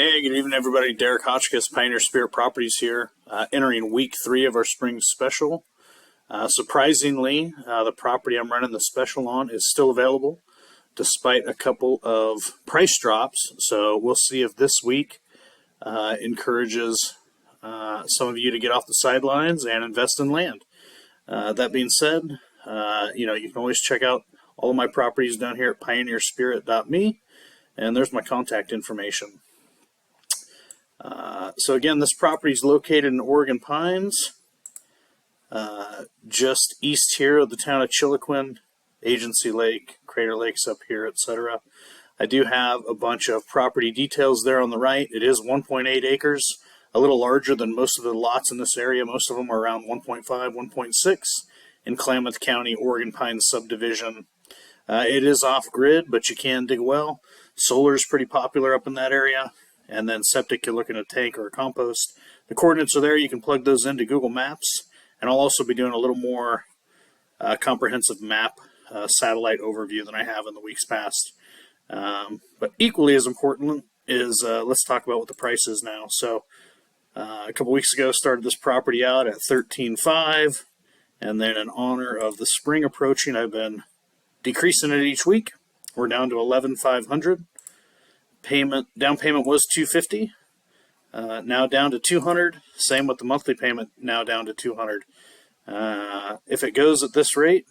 Hey, good evening, everybody. Derek Hotchkiss, Pioneer Spirit Properties here, entering week 3 of our spring special. Surprisingly, the property I'm running the special on is still available, despite a couple of price drops. So we'll see if this week encourages some of you to get off the sidelines and invest in land. That being said, you can always check out all of my properties down here at pioneerspirit.me, and there's my contact information. So again, this property is located in Oregon Pines, just east here of the town of Chiloquin, Agency Lake, Crater Lakes up here, etc. I do have a bunch of property details there on the right. It is 1.8 acres, a little larger than most of the lots in this area. Most of them are around 1.5, 1.6 in Klamath County, Oregon Pines subdivision. It is off-grid, but you can dig a well. Solar is pretty popular up in that area. And then septic, you're looking at a tank or a compost. The coordinates are there. You can plug those into Google Maps. And I'll also be doing a little more comprehensive map satellite overview than I have in the weeks past. But equally as important is let's talk about what the price is now. So a couple weeks ago, started this property out at $13,500. And then in honor of the spring approaching, I've been decreasing it each week. We're down to $11,500. Down payment was $250, now down to $200. Same with the monthly payment, now down to $200. If it goes at this rate,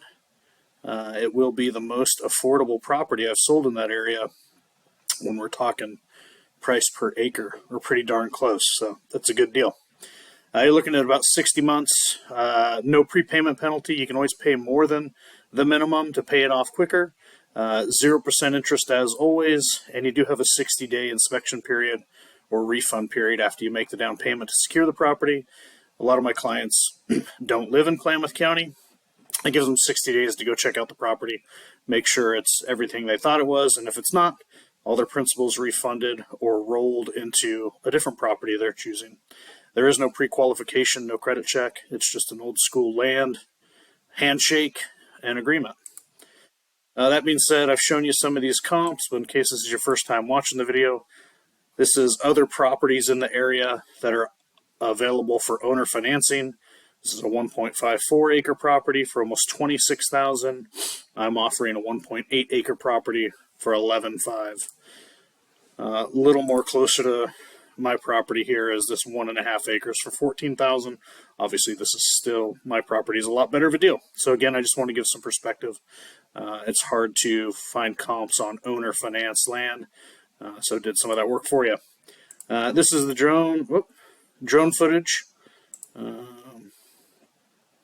it will be the most affordable property I've sold in that area when we're talking price per acre. We're pretty darn close, so that's a good deal. You're looking at about 60 months, no prepayment penalty. You can always pay more than the minimum to pay it off quicker. 0% interest as always, and you do have a 60-day inspection period or refund period after you make the down payment to secure the property. A lot of my clients don't live in Klamath County. It gives them 60 days to go check out the property, make sure it's everything they thought it was, and if it's not, all their principal's refunded or rolled into a different property they're choosing. There is no pre-qualification, no credit check. It's just an old school land handshake and agreement. That being said, I've shown you some of these comps, but in case this is your first time watching the video, this is other properties in the area that are available for owner financing. This is a 1.54 acre property for almost $26,000. I'm offering a 1.8 acre property for $11,500. A little more closer to my property here is this 1.5 acres for $14,000. Obviously, this is still, my property is a lot better of a deal. So again, I just want to give some perspective. It's hard to find comps on owner finance land, so did some of that work for you. This is the drone footage.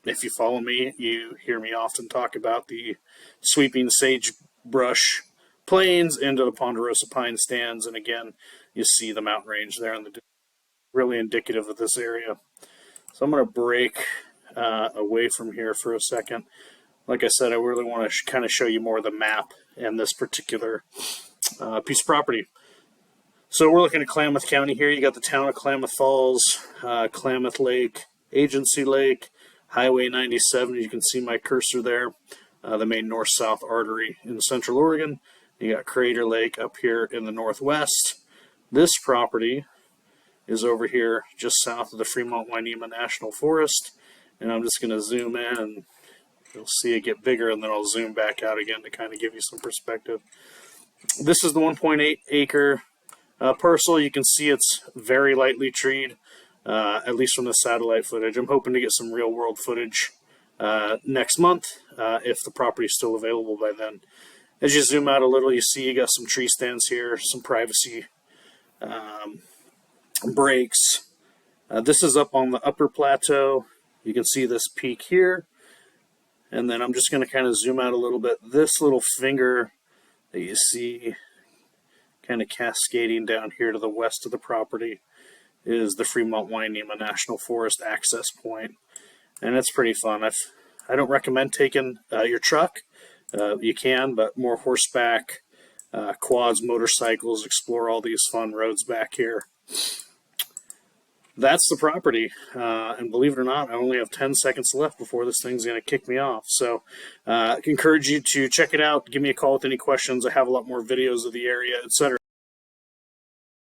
If you follow me, you hear me often talk about the sweeping sagebrush plains into the ponderosa pine stands, and again, you see the mountain range there, and really indicative of this area. So I'm going to break away from here for a second. Like I said, I really want to kind of show you more of the map and this particular piece of property. So we're looking at Klamath County here. You got the town of Klamath Falls, Klamath Lake, Agency Lake, Highway 97. You can see my cursor there, the main north-south artery in Central Oregon. You got Crater Lake up here in the northwest. This property is over here just south of the Fremont-Wainema National Forest. And I'm just going to zoom in and you'll see it get bigger, and then I'll zoom back out again to kind of give you some perspective. This is the 1.8 acre parcel. You can see it's very lightly treed, at least from the satellite footage. I'm hoping to get some real world footage next month if the property is still available by then. As you zoom out a little, you see you got some tree stands here, some privacy breaks. This is up on the upper plateau. You can see this peak here. And then I'm just going to kind of zoom out a little bit. This little finger that you see kind of cascading down here to the west of the property is the Fremont-Wainema National Forest access point. And it's pretty fun. I don't recommend taking your truck. You can, but more horseback, quads, motorcycles, explore all these fun roads back here. That's the property, and believe it or not, I only have 10 seconds left before this thing's going to kick me off. So I encourage you to check it out. Give me a call with any questions. I have a lot more videos of the area, etc.